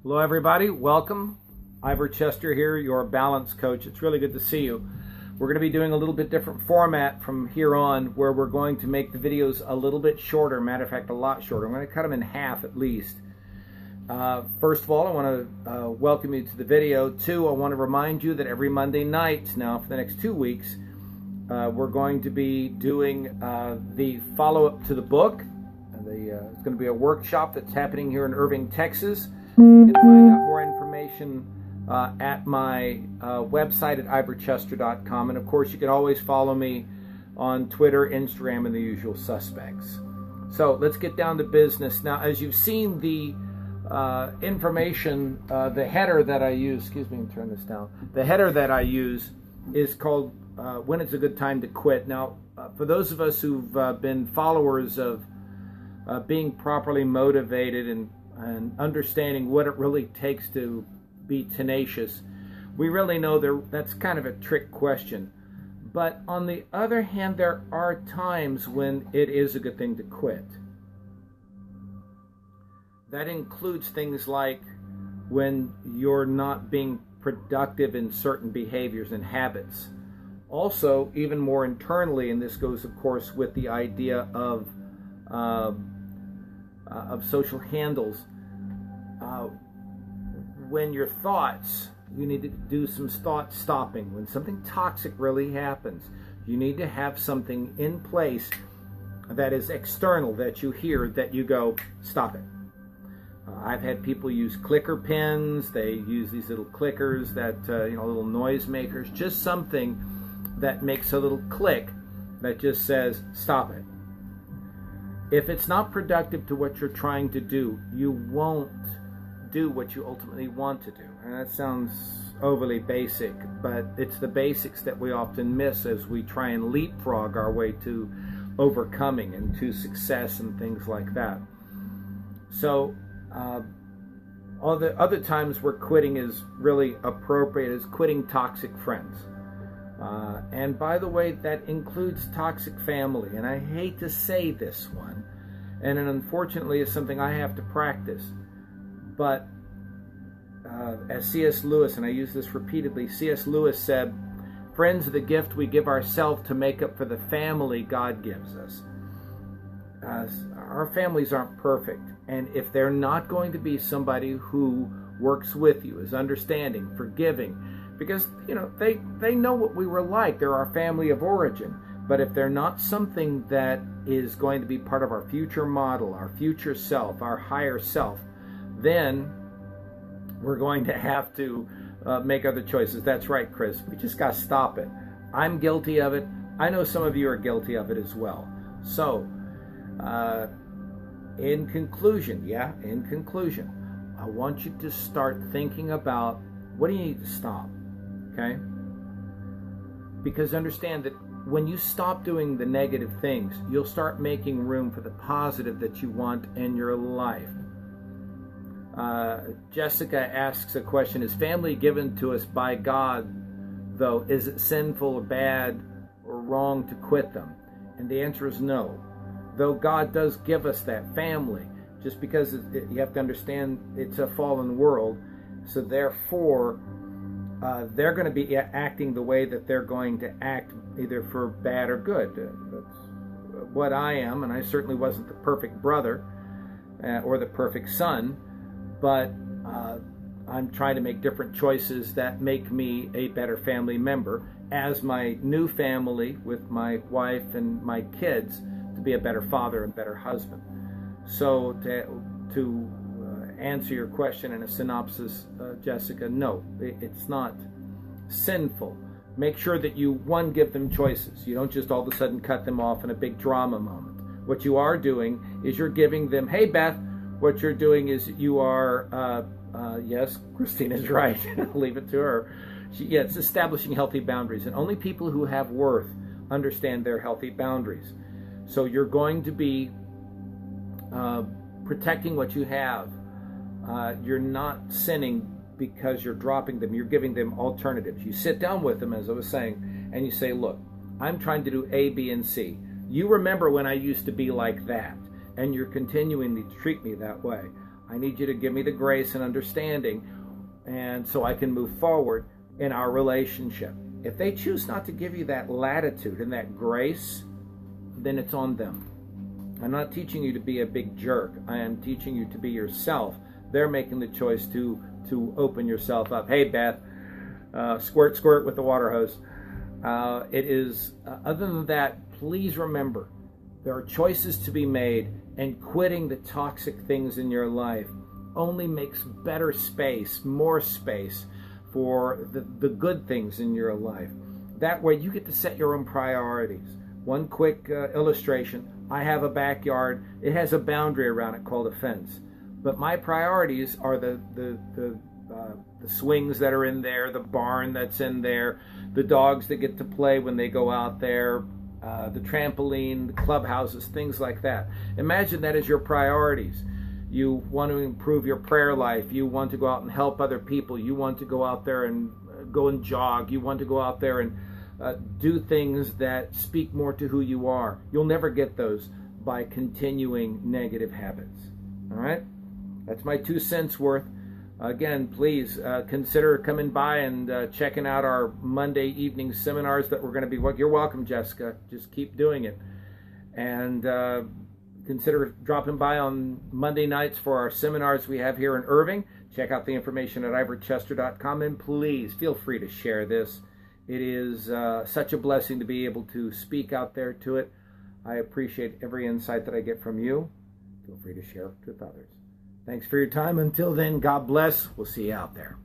Hello everybody, welcome. Ivor Chester here, your balance coach. It's really good to see you. We're going to be doing a little bit different format from here on, where we're going to make the videos a little bit shorter. Matter of fact, a lot shorter. I'm going to cut them in half at least. First of all, I want to welcome you to the video. Two, I want to remind you that every Monday night now for the next 2 weeks, we're going to be doing the follow-up to the book. It's going to be a workshop that's happening here in Irving, Texas. You can find out more information at my website at ivorchester.com. And of course, you can always follow me on Twitter, Instagram, and the usual suspects. So let's get down to business. Now, as you've seen, the information, the header that I use, excuse me, turn this down. The header that I use is called When It's a Good Time to Quit. Now, for those of us who've been followers of being properly motivated and understanding what it really takes to be tenacious, we really know that's kind of a trick question. But on the other hand, there are times when it is a good thing to quit. That includes things like when you're not being productive in certain behaviors and habits. Also, even more internally, and this goes, of course, with the idea of social handles. When your thoughts, you need to do some thought stopping. When something toxic really happens, you need to have something in place that is external, that you hear, that you go, stop it. I've had people use clicker pens. They use these little clickers that, little noise makers, just something that makes a little click that just says, stop it. If it's not productive to what you're trying to do, you won't do what you ultimately want to do. And that sounds overly basic, but it's the basics that we often miss as we try and leapfrog our way to overcoming and to success and things like that. So, all the other times where quitting is really appropriate is quitting toxic friends. And by the way, that includes toxic family. And I hate to say this one, and it unfortunately is something I have to practice. But as C.S. Lewis, and I use this repeatedly, C.S. Lewis said, friends are the gift we give ourselves to make up for the family God gives us. Our families aren't perfect. And if they're not going to be somebody who works with you, is understanding, forgiving, because, they know what we were like. They're our family of origin. But if they're not something that is going to be part of our future model, our future self, our higher self, then we're going to have to make other choices. That's right, Chris. We just got to stop it. I'm guilty of it. I know some of you are guilty of it as well. So, in conclusion, I want you to start thinking about, what do you need to stop? Okay? Because understand that when you stop doing the negative things, you'll start making room for the positive that you want in your life. Jessica asks a question, is family given to us by God, though? Is it sinful or bad or wrong to quit them? And the answer is no. Though God does give us that family, just because you have to understand it's a fallen world, so therefore they're going to be acting the way that they're going to act, either for bad or good. That's what I am, and I certainly wasn't the perfect brother or the perfect son, but I'm trying to make different choices that make me a better family member as my new family with my wife and my kids, to be a better father and better husband. So to answer your question in a synopsis, Jessica, no, it's not sinful. Make sure that you, one, give them choices. You don't just all of a sudden cut them off in a big drama moment. What you are doing is you're giving them, hey, Beth, what you're doing is you are, yes, Christina's right. Leave it to her. It's establishing healthy boundaries. And only people who have worth understand their healthy boundaries. So you're going to be protecting what you have. You're not sinning because you're dropping them. You're giving them alternatives. You sit down with them, as I was saying, and you say, look, I'm trying to do A, B, and C. You remember when I used to be like that, and you're continuing to treat me that way. I need you to give me the grace and understanding, and so I can move forward in our relationship. If they choose not to give you that latitude and that grace, then it's on them. I'm not teaching you to be a big jerk. I am teaching you to be yourself. They're making the choice to open yourself up. Hey, Beth, squirt, squirt with the water hose. Other than that, please remember, there are choices to be made, and quitting the toxic things in your life only makes better space, more space for the good things in your life. That way you get to set your own priorities. One quick illustration. I have a backyard. It has a boundary around it called a fence. But my priorities are the swings that are in there, the barn that's in there, the dogs that get to play when they go out there, the trampoline, the clubhouses, things like that. Imagine that as your priorities. You want to improve your prayer life. You want to go out and help other people. You want to go out there and go and jog. You want to go out there and do things that speak more to who you are. You'll never get those by continuing negative habits. All right? That's my 2 cents worth. Again, please consider coming by and checking out our Monday evening seminars that we're going to be. You're welcome, Jessica. Just keep doing it. And consider dropping by on Monday nights for our seminars we have here in Irving. Check out the information at ivorchester.com, and please feel free to share this. It is such a blessing to be able to speak out there to it. I appreciate every insight that I get from you. Feel free to share it with others. Thanks for your time. Until then, God bless. We'll see you out there.